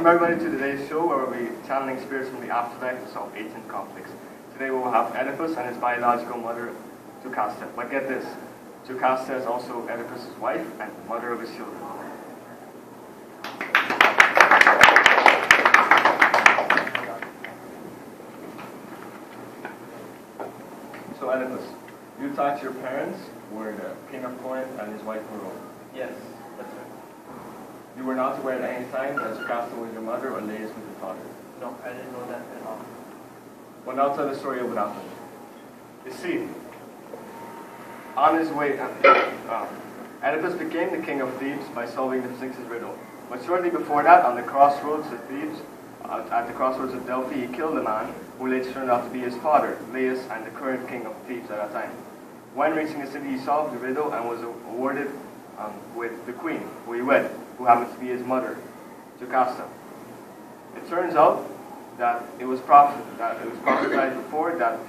Welcome everybody to today's show where we'll be channeling spirits from the afterlife to solve ancient conflicts. Today we will have Oedipus and his biological mother, Jocasta. But get this, Jocasta is also Oedipus' wife and mother of his children. So Oedipus, you thought your parents were the king of Corinth and his wife were Rome. Yes, that's right. You were not aware at any time that Jocasta was your mother or Laius was your father. No, I didn't know that at all. Well, now tell the story of what happened. You see, on his way, Oedipus became the king of Thebes by solving the Sphinx's riddle. But shortly before that, on the crossroads of Thebes, at the crossroads of Delphi, he killed a man who later turned out to be his father, Laius, and the current king of Thebes at that time. When reaching the city, he solved the riddle and was awarded with the queen, who he wed, who happened to be his mother, Jocasta. It turns out that it was prophesied before that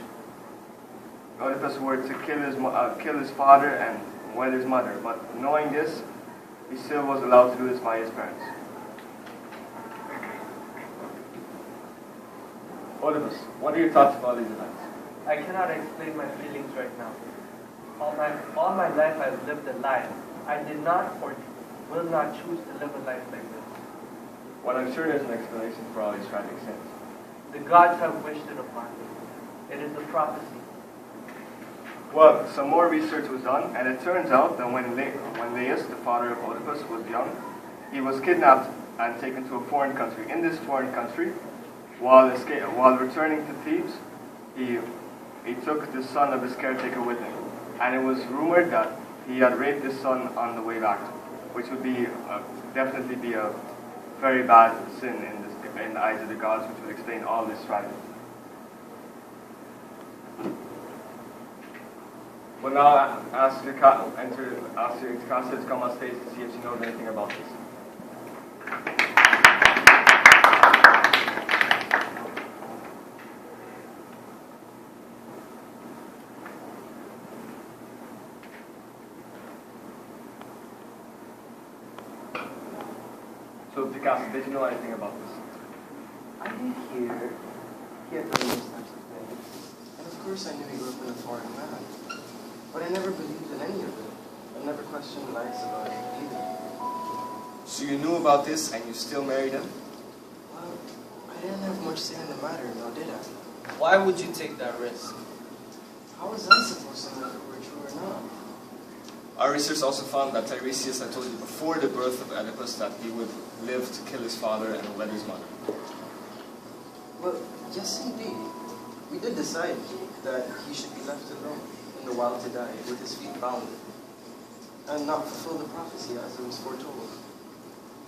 Oedipus were to kill his father and wed his mother, but knowing this, he still was allowed to do this by his parents. Oedipus, what are your thoughts about these events? I cannot explain my feelings right now. All my life I've lived a life. I did not or will not choose to live a life like this. Well, I'm sure there's an explanation for all these tragic sins. The gods have wished it upon me. It is a prophecy. Well, some more research was done, and it turns out that when Laius, the father of Oedipus, was young, he was kidnapped and taken to a foreign country. In this foreign country, while returning to Thebes, he took the son of his caretaker with him. And it was rumored that he had raped his son on the way back, which would be definitely be a very bad sin in the eyes of the gods, which would explain all this tragedy. We'll now ask Jocasta to come on stage to see if she knows anything about this. So, Jocasta, did you know anything about this? I did hear he had done those types of things. And of course I knew he grew up in a foreign land. But I never believed in any of it. I never questioned lies about it either. So you knew about this and you still married him? Well, I didn't have much say in the matter, now did I? Why would you take that risk? How was I supposed to know if it were true or not? Our research also found that Tiresias had told you before the birth of Oedipus that he would live to kill his father and wed his mother. Well, yes indeed. We did decide that he should be left alone in the wild to die, with his feet bound, and not fulfill the prophecy as it was foretold.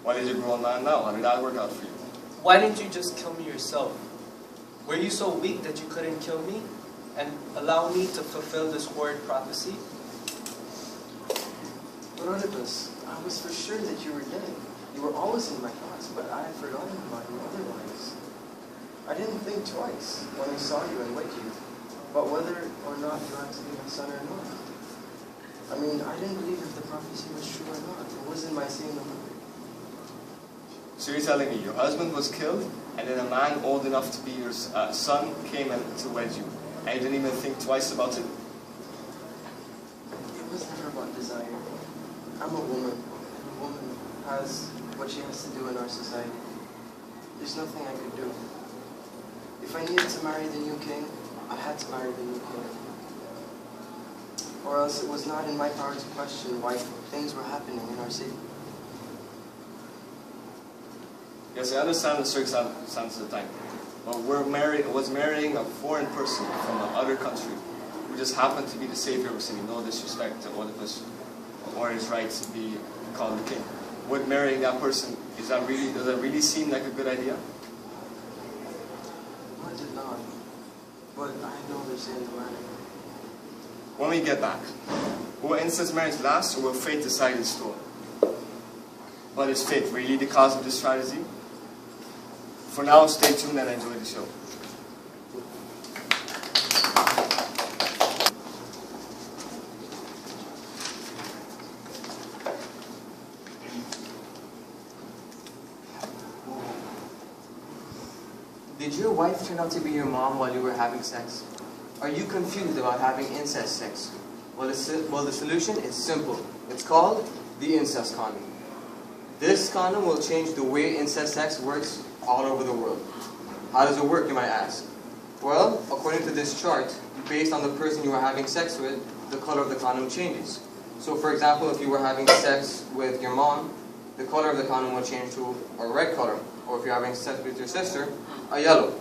Why did you grow a man now? How did that work out for you? Why didn't you just kill me yourself? Were you so weak that you couldn't kill me and allow me to fulfill this horrid prophecy? But Oedipus, I was for sure that you were dead. You were always in my thoughts, but I had forgotten about you otherwise. I didn't think twice when I saw you and wed you, but whether or not you had to be my son or not. I mean, I didn't believe if the prophecy was true or not. It wasn't my seeing the word. So you're telling me your husband was killed, and then a man old enough to be your son came to wed you, and you didn't even think twice about it? It was never about desire. I'm a woman, and a woman has what she has to do in our society. There's nothing I could do. If I needed to marry the new king, I had to marry the new king. Or else it was not in my power to question why things were happening in our city. Yes, I understand the circumstances of the time. But was marrying a foreign person from another country who just happened to be the savior of the city, no disrespect to Oedipus or his right to be called the king. Would marrying that person, does that really seem like a good idea? No, it did not. But I know their say in the matter. When we get back, will instant marriage last, or will fate decide its store? But is fate really the cause of this tragedy? For now, stay tuned and enjoy the show. Did your wife turn out to be your mom while you were having sex? Are you confused about having incest sex? Well, the solution is simple. It's called the incest condom. This condom will change the way incest sex works all over the world. How does it work, you might ask? Well, according to this chart, based on the person you are having sex with, the color of the condom changes. So, for example, if you were having sex with your mom, the color of the condom will change to a red color. Or if you're having sex with your sister, a yellow.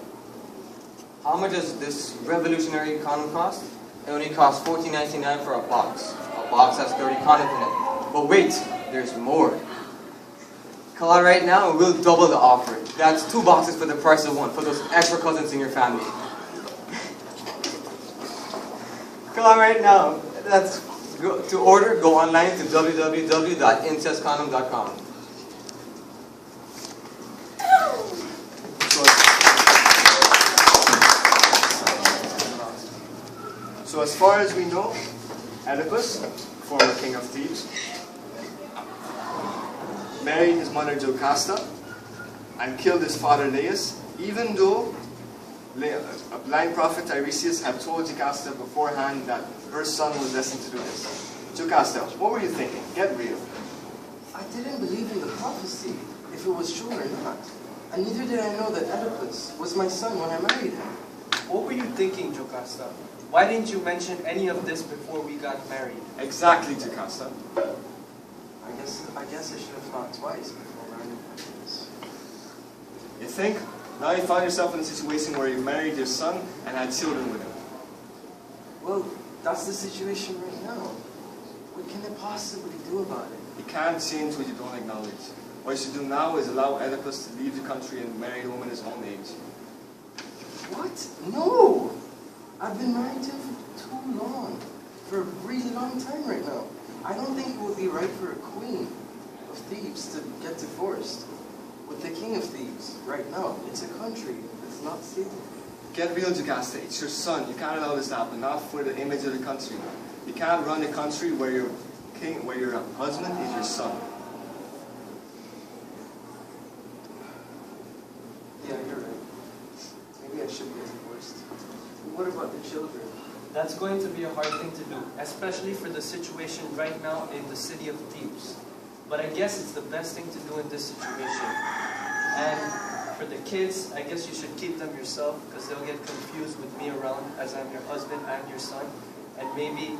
How much does this revolutionary condom cost? It only costs $14.99 for a box. A box has 30 condoms in it. But wait, there's more. Call right now and we'll double the offer. That's 2 boxes for the price of 1 for those extra cousins in your family. Call right now. To order, go online to www.incestcondom.com. So as far as we know, Oedipus, former king of Thebes, married his mother Jocasta and killed his father Laius, even though a blind prophet Tiresias had told Jocasta beforehand that her son was destined to do this. Jocasta, what were you thinking? Get real. I didn't believe in the prophecy, if it was true or not. And neither did I know that Oedipus was my son when I married him. What were you thinking, Jocasta? Why didn't you mention any of this before we got married? Exactly, Jocasta. I guess I should have thought twice before marrying Oedipus. You think? Now you found yourself in a situation where you married your son and had children with him. Well, that's the situation right now. What can I possibly do about it? You can't change what you don't acknowledge. What you should do now is allow Oedipus to leave the country and marry a woman his own age. What? No! I've been married to him for too long. For a really long time right now. I don't think it would be right for a queen of Thebes to get divorced with the king of Thebes right now. It's a country that's not stable. Get real, Jocasta. It's your son. You can't allow this to happen. Not for the image of the country. You can't run a country where your king, where your husband is your son. Yeah, you're right. Maybe I should get divorced. What about the children? That's going to be a hard thing to do, especially for the situation right now in the city of Thebes. But I guess it's the best thing to do in this situation. And for the kids, I guess you should keep them yourself because they'll get confused with me around as I'm your husband and your son. And maybe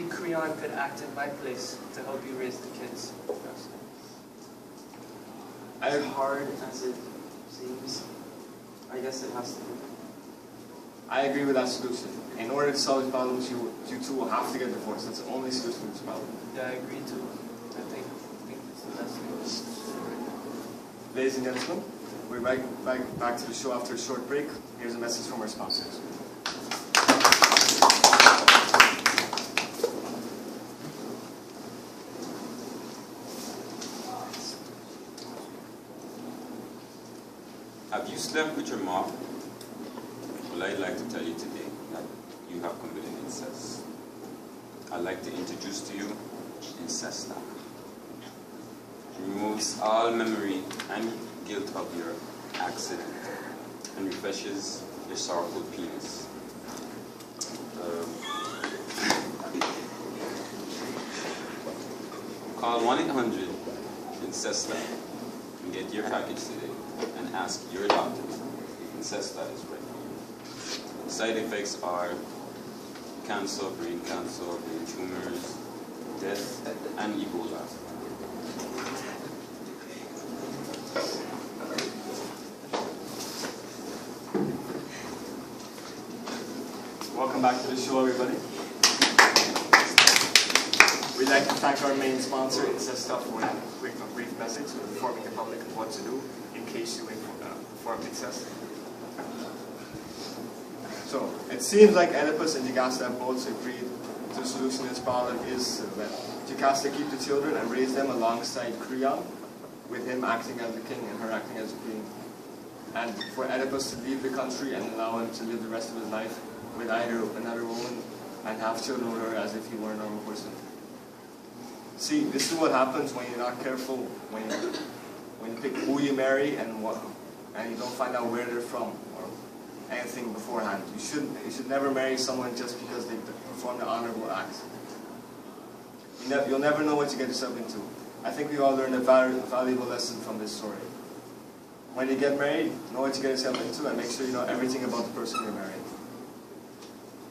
Creon could act in my place to help you raise the kids. As hard as it seems, I guess it has to be. I agree with that solution. In order to solve these problems, you two will have to get divorced. That's the only solution to this problem. Yeah, I agree too. I think it's the best thing. Ladies and gentlemen, we're back to the show after a short break. Here's a message from our sponsors. Have you slept with your mom? Well, I'd like to tell you today that you have committed incest. I'd like to introduce to you incesta. It removes all memory and guilt of your accident and refreshes your sorrowful penis. Call 1-800-INCESTA and get your package today and ask your doctor if incesta is right for you. Side effects are cancer, brain tumors, death, and Ebola. Welcome back to the show, everybody. We'd like to thank our main sponsor, Incesta, for a brief message informing the public of what to do in case you perform incest. So, it seems like Oedipus and Jocasta have both agreed to the solution to this problem is that Jocasta keep the children and raise them alongside Creon, with him acting as the king and her acting as the queen. And for Oedipus to leave the country and allow him to live the rest of his life with either another woman and have children with her as if he were a normal person. See, this is what happens when you're not careful, when you pick who you marry and and you don't find out where they're from or anything beforehand. You should never marry someone just because they performed an honorable act. You'll never know what you get yourself into. I think we all learned a valuable lesson from this story. When you get married, know what you get yourself into and make sure you know everything about the person you're marrying.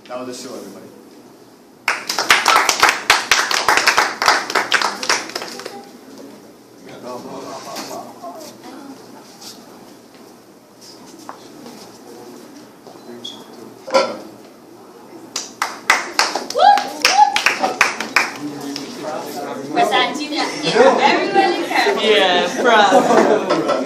That was the show, everybody. Presenting it very well in camera. Yeah, proud.